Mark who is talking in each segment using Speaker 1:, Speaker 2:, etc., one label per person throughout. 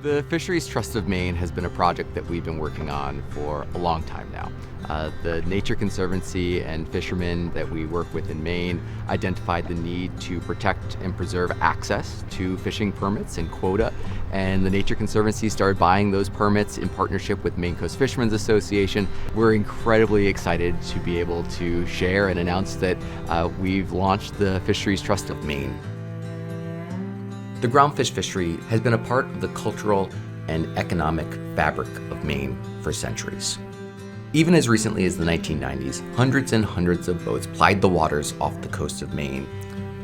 Speaker 1: The Fisheries Trust of Maine has been a project that we've been working on for a long time now. The Nature Conservancy and fishermen that we work with in Maine identified the need to protect and preserve access to fishing permits and quota, and the Nature Conservancy started buying those permits in partnership with Maine Coast Fishermen's Association. We're incredibly excited to be able to share and announce that we've launched the Fisheries Trust of Maine. The groundfish fishery has been a part of the cultural and economic fabric of Maine for centuries. Even as recently as the 1990s, hundreds and hundreds of boats plied the waters off the coast of Maine,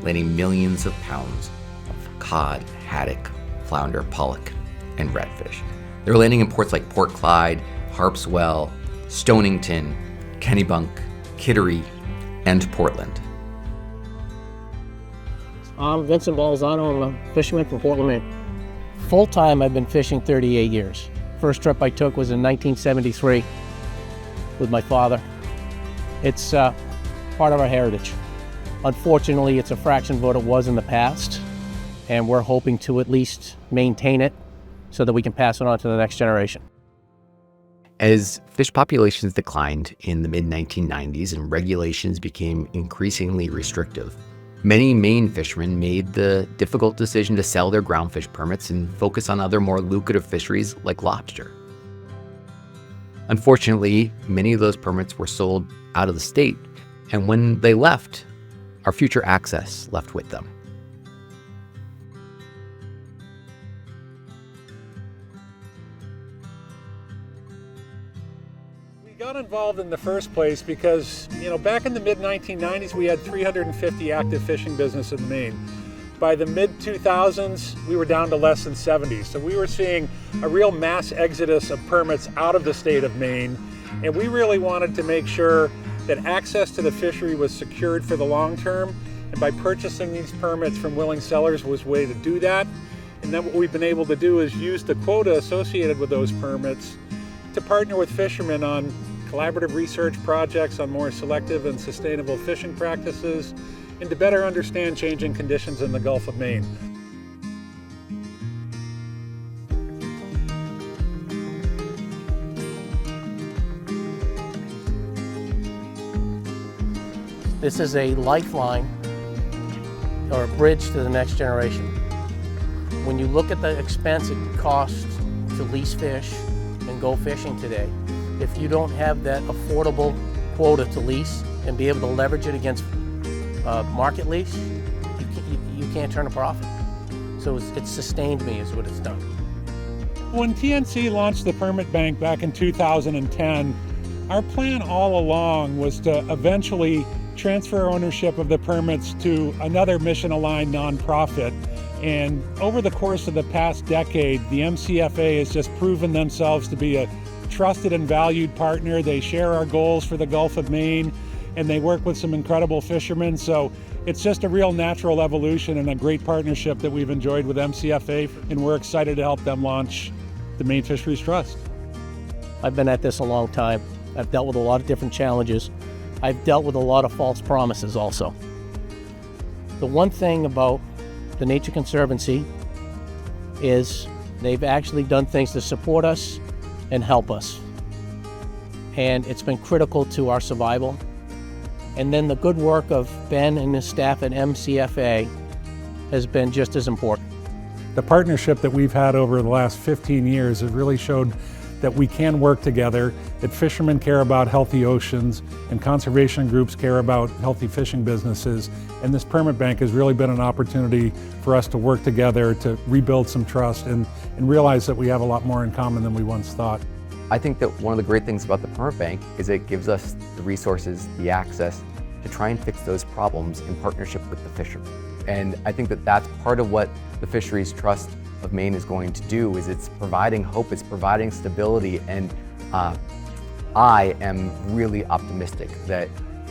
Speaker 1: landing millions of pounds of cod, haddock, flounder, pollock, and redfish. They were landing in ports like Port Clyde, Harpswell, Stonington, Kennebunk, Kittery, and Portland.
Speaker 2: I'm Vincent Balzano. I'm a fisherman from Portland, Maine. Full-time, I've been fishing 38 years. First trip I took was in 1973 with my father. It's part of our heritage. Unfortunately, it's a fraction of what it was in the past, and we're hoping to at least maintain it so that we can pass it on to the next generation.
Speaker 1: As fish populations declined in the mid-1990s and regulations became increasingly restrictive, many Maine fishermen made the difficult decision to sell their groundfish permits and focus on other more lucrative fisheries like lobster. Unfortunately, many of those permits were sold out of the state, and when they left, our future access left with them.
Speaker 3: We got involved in the first place because, back in the mid-1990s, we had 350 active fishing businesses in Maine. By the mid-2000s, we were down to less than 70. So we were seeing a real mass exodus of permits out of the state of Maine. And we really wanted to make sure that access to the fishery was secured for the long term. And by purchasing these permits from willing sellers was a way to do that. And then what we've been able to do is use the quota associated with those permits to partner with fishermen on collaborative research projects on more selective and sustainable fishing practices, and to better understand changing conditions in the Gulf of Maine.
Speaker 2: This is a lifeline or a bridge to the next generation. When you look at the expense it costs to lease fish and go fishing today, if you don't have that affordable quota to lease and be able to leverage it against market lease, you can't turn a profit. So it's sustained me is what it's done.
Speaker 3: When TNC launched the permit bank back in 2010, our plan all along was to eventually transfer ownership of the permits to another mission-aligned nonprofit. And over the course of the past decade, the MCFA has just proven themselves to be a trusted and valued partner. They share our goals for the Gulf of Maine, and they work with some incredible fishermen. So it's just a real natural evolution and a great partnership that we've enjoyed with MCFA, and we're excited to help them launch the Maine Fisheries Trust.
Speaker 2: I've been at this a long time. I've dealt with a lot of different challenges. I've dealt with a lot of false promises also. The one thing about the Nature Conservancy is they've actually done things to support us and help us. And it's been critical to our survival. And then the good work of Ben and his staff at MCFA has been just as important.
Speaker 3: The partnership that we've had over the last 15 years has really showed that we can work together, that fishermen care about healthy oceans and conservation groups care about healthy fishing businesses. And this permit bank has really been an opportunity for us to work together to rebuild some trust and realize that we have a lot more in common than we once thought.
Speaker 1: I think that one of the great things about the permit bank is it gives us the resources, the access to try and fix those problems in partnership with the fishermen. And I think that that's part of what the Fisheries Trust of Maine is going to do, is it's providing hope, it's providing stability, and I am really optimistic that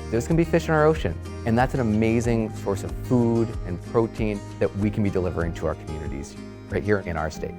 Speaker 1: there's going to be fish in our ocean, and that's an amazing source of food and protein that we can be delivering to our communities right here in our state.